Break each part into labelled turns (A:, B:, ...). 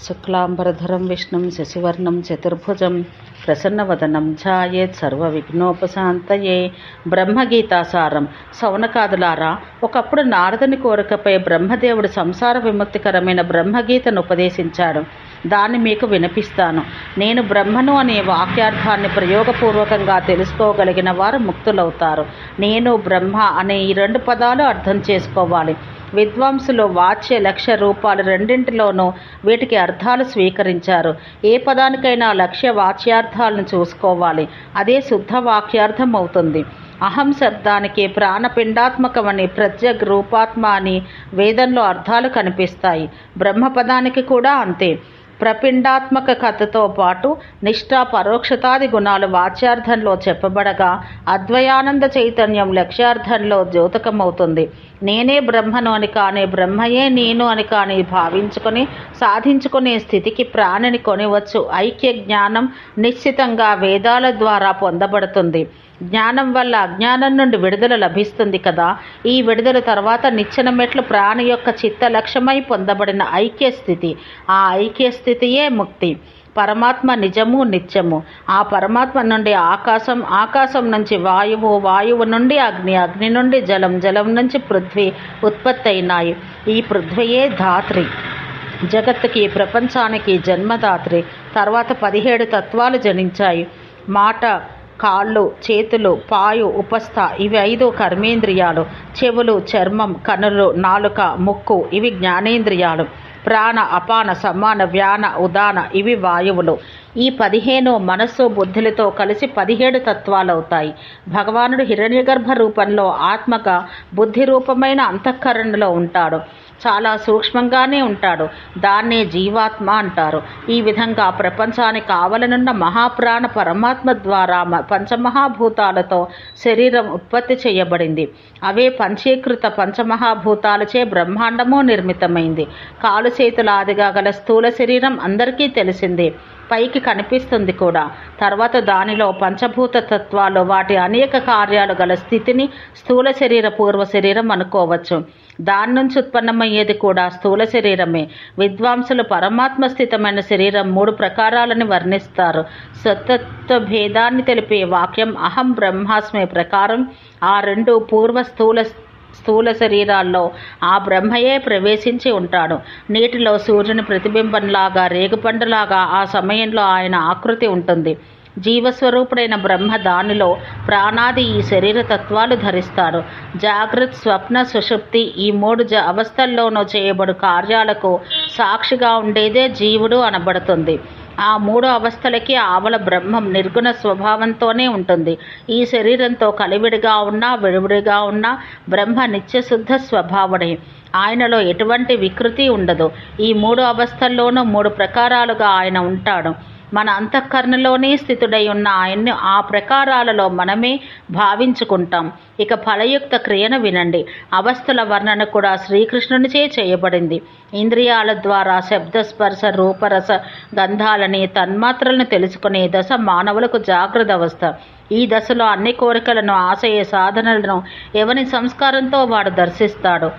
A: శుక్లాంబరధరం విష్ణుం శశివర్ణం చతుర్భుజం ప్రసన్నవదనం ఛాయేత్ సర్వవిఘ్నోపశాంతయే. బ్రహ్మగీతాసారం. సౌనకాదులారా, ఒకప్పుడు నారదుని కోరికపై బ్రహ్మదేవుడు సంసార విముక్తికరమైన బ్రహ్మగీతను ఉపదేశించాడు. దాన్ని మీకు వినిపిస్తాను. నేను బ్రహ్మను అనే వాక్యార్థాన్ని ప్రయోగపూర్వకంగా తెలుసుకోగలిగిన వారు ముక్తులవుతారు. నేను బ్రహ్మ అనే ఈ రెండు పదాలు అర్థం చేసుకోవాలి. విద్వాంసులు వాచ్య లక్ష్య రూపాలు రెండింటిలోనూ వీటికి అర్థాలు స్వీకరించారు. ఏ పదానికైనా లక్ష్య వాచ్యార్థాలను చూసుకోవాలి. అదే శుద్ధ వాక్యార్థం అవుతుంది. అహం శబ్దానికి ప్రాణపిండాత్మకమని, ప్రత్యగ్ రూపాత్మ అని వేదంలో అర్థాలు కనిపిస్తాయి. బ్రహ్మపదానికి కూడా అంతే. ప్రపిండాత్మక కథతో పాటు నిష్ఠ పరోక్షతాది గుణాలు వాచ్యార్థంలో చెప్పబడగా, అద్వయానంద చైతన్యం లక్ష్యార్థంలో ద్యోతకమవుతుంది. నేనే బ్రహ్మను అని కానీ, బ్రహ్మయే నేను అని కానీ భావించుకొని సాధించుకునే స్థితికి ప్రాణిని కొనివచ్చు. ఐక్య జ్ఞానం నిశ్చితంగా వేదాల ద్వారా పొందబడుతుంది. జ్ఞానం వల్ల అజ్ఞానం నుండి విడుదల లభిస్తుంది కదా. ఈ విడుదల తర్వాత నిచ్చెన మెట్లు ప్రాణి యొక్క చిత్త లక్ష్యమై పొందబడిన ఐక్యస్థితి. ఆ ఐక్యస్థితియే ముక్తి. పరమాత్మ నిజము, నిత్యము. ఆ పరమాత్మ నుండి ఆకాశం, ఆకాశం నుంచి వాయువు, వాయువు నుండి అగ్ని, అగ్ని నుండి జలం, జలం నుంచి పృథ్వీ ఉత్పత్తి అయినాయి. ఈ పృథ్వీయే ధాత్రి. జగత్తుకి, ప్రపంచానికి జన్మదాత్రి. తర్వాత 17 తత్వాలు జనించాయి. మాట, కాళ్ళు, చేతులు, పాయు, ఉపస్థ ఇవి 5 కర్మేంద్రియాలు. చెవులు, చర్మం, కనులు, నాలుక, ముక్కు ఇవి జ్ఞానేంద్రియాలు. ప్రాణ, అపాన, సమాన, వ్యాన, ఉదాన ఇవి వాయువులు. ఈ 15 మనస్సు బుద్ధులతో కలిసి 17 తత్వాలవుతాయి. భగవానుడు హిరణ్యగర్భ రూపంలో ఆత్మగా బుద్ధి రూపమైన అంతఃకరణలో ఉంటాడు. చాలా సూక్ష్మంగానే ఉంటాడు. దాన్నే జీవాత్మ అంటారు. ఈ విధంగా ప్రపంచానికి కావలనున్న మహాప్రాణ పరమాత్మ ద్వారా పంచమహాభూతాలతో శరీరం ఉత్పత్తి చేయబడింది. అవే పంచీకృత పంచమహాభూతాలచే బ్రహ్మాండము నిర్మితమైంది. కాలు చేతులాదిగా గల స్థూల శరీరం అందరికీ తెలిసిందే, పైకి కనిపిస్తుంది కూడా. తర్వాత దానిలో పంచభూత తత్వాలు, వాటి అనేక కార్యాలు గల స్థితిని స్థూల శరీర పూర్వ శరీరం అనుకోవచ్చు. దాని నుంచి ఉత్పన్నమయ్యేది కూడా స్థూల శరీరమే. విద్వాంసులు పరమాత్మ స్థితమైన శరీరం 3 ప్రకారాలని వర్ణిస్తారు. సత్తత్వ భేదాన్ని తెలిపే వాక్యం అహం బ్రహ్మాస్మి ప్రకారం ఆ 2 పూర్వ స్థూల శరీరాల్లో ఆ బ్రహ్మయే ప్రవేశించి ఉంటాడు. నీటిలో సూర్యుని ప్రతిబింబంలాగా, రేగుపండులాగా ఆ సమయంలో ఆయన ఆకృతి ఉంటుంది. జీవస్వరూపుడైన బ్రహ్మ దానిలో ప్రాణాది ఈ శరీర తత్వాలు ధరిస్తాడు. జాగ్రత్త, స్వప్న, సుషుప్తి ఈ 3 అవస్థల్లోనూ చేయబడు కార్యాలకు సాక్షిగా ఉండేదే జీవుడు అనబడుతుంది. ఆ 3 అవస్థలకి ఆవల బ్రహ్మం నిర్గుణ స్వభావంతోనే ఉంటుంది. ఈ శరీరంతో కలివిడిగా ఉన్నా, విడివిడిగా ఉన్నా బ్రహ్మ నిత్యశుద్ధ స్వభావుడే. ఆయనలో ఎటువంటి వికృతి ఉండదు. ఈ 3 అవస్థల్లోనూ 3 ప్రకారాలుగా ఆయన ఉంటాడు. మన అంతఃకరణలోనే స్థితుడై ఉన్న ఆయన్ని ఆ ప్రకారాలలో మనమే భావించుకుంటాం. ఇక ఫలయుక్త క్రియను వినండి. అవస్థల వర్ణన కూడా శ్రీకృష్ణునిచే చేయబడింది. ఇంద్రియాల ద్వారా శబ్దస్పర్శ రూపరస గంధాలని తన్మాత్రలను తెలుసుకునే దశ మానవులకు జాగ్రత్త అవస్థ. ఈ దశలో అన్ని కోరికలను, ఆశయ సాధనలను ఎవని సంస్కారంతో వాడు దర్శిస్తాడు.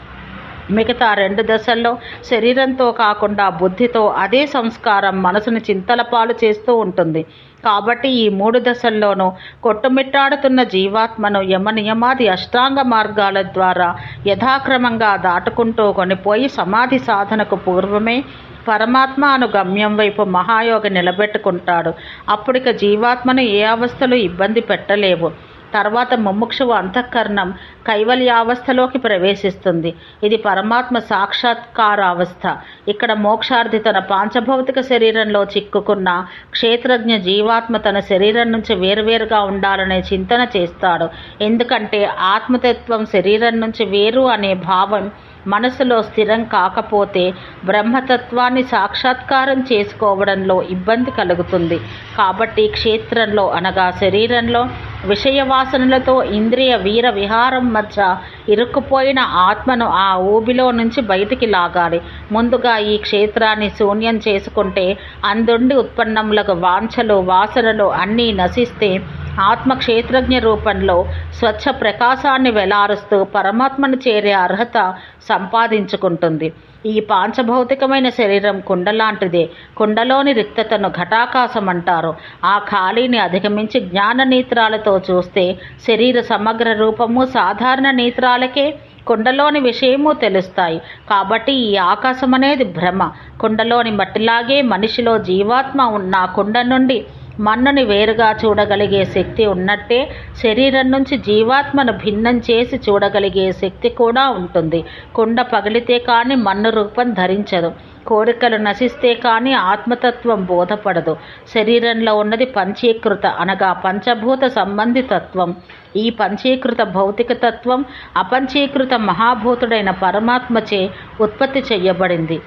A: మిగతా 2 దశల్లో శరీరంతో కాకుండా బుద్ధితో అదే సంస్కారం మనసును చింతల పాలు చేస్తూ ఉంటుంది. కాబట్టి ఈ 3 దశల్లోనూ కొట్టుమిట్టాడుతున్న జీవాత్మను యమనియమాది అష్టాంగ మార్గాల ద్వారా యథాక్రమంగా దాటుకుంటూ కొనిపోయి సమాధి సాధనకు పూర్వమే పరమాత్మ అను గమ్యం వైపు మహాయోగి నిలబెట్టుకుంటాడు. అప్పుడిక జీవాత్మను ఏ అవస్థలు ఇబ్బంది పెట్టలేవు. తర్వాత ముముక్షువు అంతఃకరణం కైవల్యావస్థలోకి ప్రవేశిస్తుంది. ఇది పరమాత్మ సాక్షాత్కారావస్థ. ఇక్కడ మోక్షార్థి తన పాంచభౌతిక శరీరంలో చిక్కుకున్న క్షేత్రజ్ఞ జీవాత్మ తన శరీరం నుంచి వేరువేరుగా ఉండాలనే చింతన చేస్తాడు. ఎందుకంటే ఆత్మతత్వం శరీరం నుంచి వేరు అనే భావం మనసులో స్థిరం కాకపోతే బ్రహ్మతత్వాన్ని సాక్షాత్కారం చేసుకోవడంలో ఇబ్బంది కలుగుతుంది. కాబట్టి క్షేత్రంలో అనగా శరీరంలో విషయవాసనలతో ఇంద్రియ వీర విహారం మధ్య ఇరుక్కుపోయిన ఆత్మను ఆ ఊబిలో నుంచి బయటికి లాగాలి. ముందుగా ఈ క్షేత్రాన్ని శూన్యం చేసుకుంటే అందుండి ఉత్పన్నములకు వాంఛలు, వాసనలు అన్నీ నశిస్తే ఆత్మ క్షేత్రజ్ఞ రూపంలో స్వచ్ఛ ప్రకాశాన్ని వెలారుస్తూ పరమాత్మను చేరే అర్హత సంపాదించుకుంటుంది. ఈ పాంచభౌతికమైన శరీరం కుండలాంటిదే. కుండలోని రిక్తతను ఘటాకాశం అంటారు. ఆ ఖాళీని అధిగమించి జ్ఞాన నేత్రాలతో చూస్తే శరీర సమగ్ర రూపము సాధారణ నేత్రాలకే కుండలోని విషయము తెలుస్తాయి. కాబట్టి ఈ ఆకాశం అనేది భ్రమ. కుండలోని మట్టిలాగే మనిషిలో జీవాత్మ ఉన్న కుండ నుండి మన్నుని వేరుగా చూడగలిగే శక్తి ఉన్నట్టే శరీరం నుంచి జీవాత్మను భిన్నం చేసి చూడగలిగే శక్తి కూడా ఉంటుంది. కుండ పగిలితే కానీ మన్ను రూపం ధరించదు. కోరికలు నశిస్తే కానీ ఆత్మతత్వం బోధపడదు. శరీరంలో ఉన్నది పంచీకృత అనగా పంచభూత సంబంధితత్వం. ఈ పంచీకృత భౌతిక తత్వం అపంచీకృత మహాభూతుడైన పరమాత్మచే ఉత్పత్తి చెయ్యబడింది.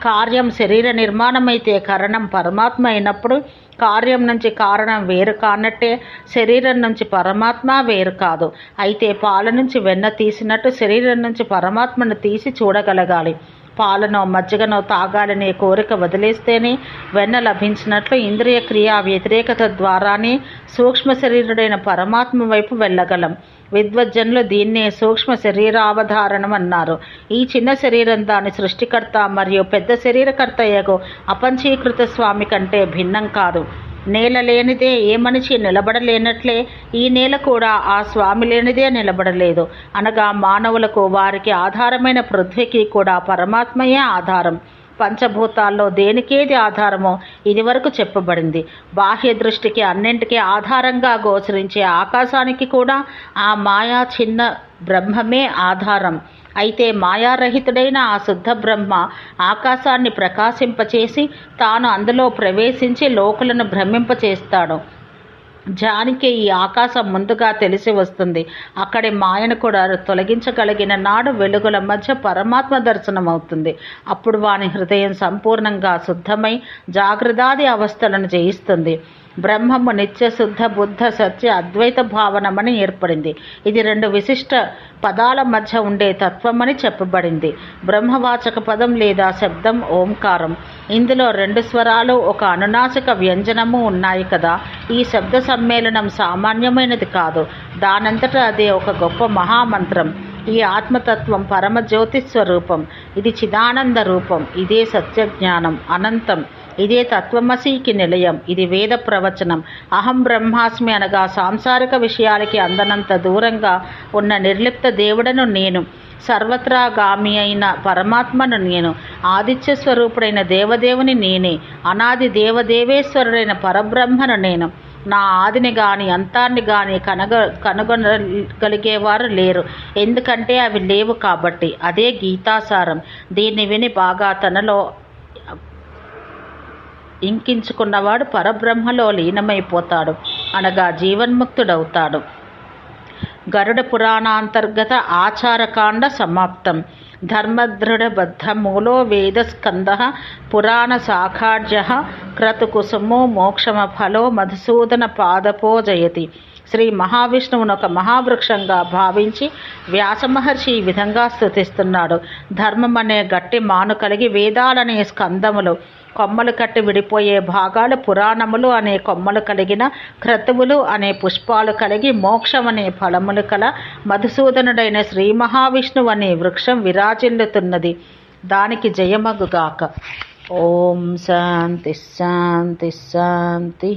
A: కార్యం శరీర నిర్మాణమైతే కరణం పరమాత్మ అయినప్పుడు కార్యం నుంచి కారణం వేరు కానట్టే శరీరం నుంచి పరమాత్మ వేరు కాదు. అయితే పాల నుంచి వెన్న తీసినట్టు శరీరం నుంచి పరమాత్మను తీసి చూడగలగాలి. పాలనో మజ్జిగనో తాగాలనే కోరిక వదిలేస్తేనే వెన్న లభించినట్లు ఇంద్రియ క్రియా వ్యతిరేకత ద్వారానే సూక్ష్మ శరీరుడైన పరమాత్మ వైపు వెళ్ళగలం. విద్వజ్జనులు దీన్నే సూక్ష్మ శరీరావధారణం అన్నారు. ఈ చిన్న శరీరం దాని సృష్టికర్త మరియు పెద్ద శరీరకర్తయ్యకు అపంచీకృత స్వామి కంటే భిన్నం కాదు. నేల లేనిదే ఏ మనిషి నిలబడలేనట్లే ఈ నేల కూడా ఆ స్వామి లేనిదే నిలబడలేదు. అనగా మానవులకు వారికి ఆధారమైన పృథ్వీకి కూడా పరమాత్మయే ఆధారం. పంచభూతాల్లో దేనికేది ఆధారమో ఇదివరకు చెప్పబడింది. బాహ్య దృష్టికి అన్నింటికీ ఆధారంగా గోచరించే ఆకాశానికి కూడా ఆ మాయా చిన్న బ్రహ్మమే ఆధారం. అయితే మాయారహితుడైన ఆ శుద్ధ బ్రహ్మ ఆకాశాన్ని ప్రకాశింపచేసి తాను అందులో ప్రవేశించి లోకులను భ్రమింపచేస్తాడు. జానికి ఈ ఆకాశం ముందుగా తెలిసి వస్తుంది. అక్కడి మాయను కూడా తొలగించగలిగిన నాడు వెలుగుల మధ్య పరమాత్మ దర్శనం అవుతుంది. అప్పుడు వాని హృదయం సంపూర్ణంగా శుద్ధమై జాగృతాది అవస్థలను జయిస్తుంది. బ్రహ్మము నిత్య శుద్ధ బుద్ధ సత్య అద్వైత భావనమని ఏర్పడింది. ఇది రెండు విశిష్ట పదాల మధ్య ఉండే తత్వమని చెప్పబడింది. బ్రహ్మవాచక పదం లేదా శబ్దం ఓంకారం. ఇందులో రెండు స్వరాలు ఒక అనునాసిక వ్యంజనము ఉన్నాయి కదా. ఈ శబ్ద సమ్మేళనం సామాన్యమైనది కాదు. దానంతటా అదే ఒక గొప్ప మహామంత్రం. ఈ ఆత్మతత్వం పరమ జ్యోతి స్వరూపం. ఇది చిదానంద రూపం. ఇదే సత్యజ్ఞానం, అనంతం. ఇదే తత్వమసీకి నిలయం. ఇది వేద ప్రవచనం. అహం బ్రహ్మాస్మి అనగా సాంసారిక విషయాలకి అందనంత దూరంగా ఉన్న నిర్లిప్త దేవుడను నేను. సర్వత్రా గామి అయిన పరమాత్మను నేను. ఆదిత్య స్వరూపుడైన దేవదేవుని నేనే. అనాది దేవదేవేశ్వరుడైన పరబ్రహ్మను నేను. నా ఆదిని గాని అంతాన్ని గాని కనుగొనగలిగేవారు లేరు. ఎందుకంటే అవి లేవు కాబట్టి. అదే గీతాసారం. దీన్ని విని బాగా తనలో ఇంకించుకున్నవాడు పరబ్రహ్మలో లీనమైపోతాడు, అనగా జీవన్ముక్తుడవుతాడు. గరుడ పురాణాంతర్గత ఆచారకాండ సమాప్తం. ధర్మదృఢబద్ధమూలో వేదస్కంద పురాణ శాఖాఢ్య క్రతుకుసుమో మోక్షమఫలో మధుసూదన పాదపో జయతి. శ్రీ మహావిష్ణువును ఒక మహావృక్షంగా భావించి వ్యాసమహర్షి ఈ విధంగా స్తుతిస్తున్నాడు. ధర్మం అనే గట్టి మాను కలిగి వేదాలనే స్కందములు కొమ్మలు కట్టి విడిపోయే భాగాలు, పురాణములు అనే కొమ్మలు కలిగిన క్రతువులు అనే పుష్పాలు కలిగి మోక్షం అనే ఫలములు కల మధుసూదనుడైన శ్రీ మహావిష్ణువు అనే వృక్షం విరాజిల్లుతున్నది. దానికి జయమగుగాక. ఓం శాంతి శాంతి శాంతి.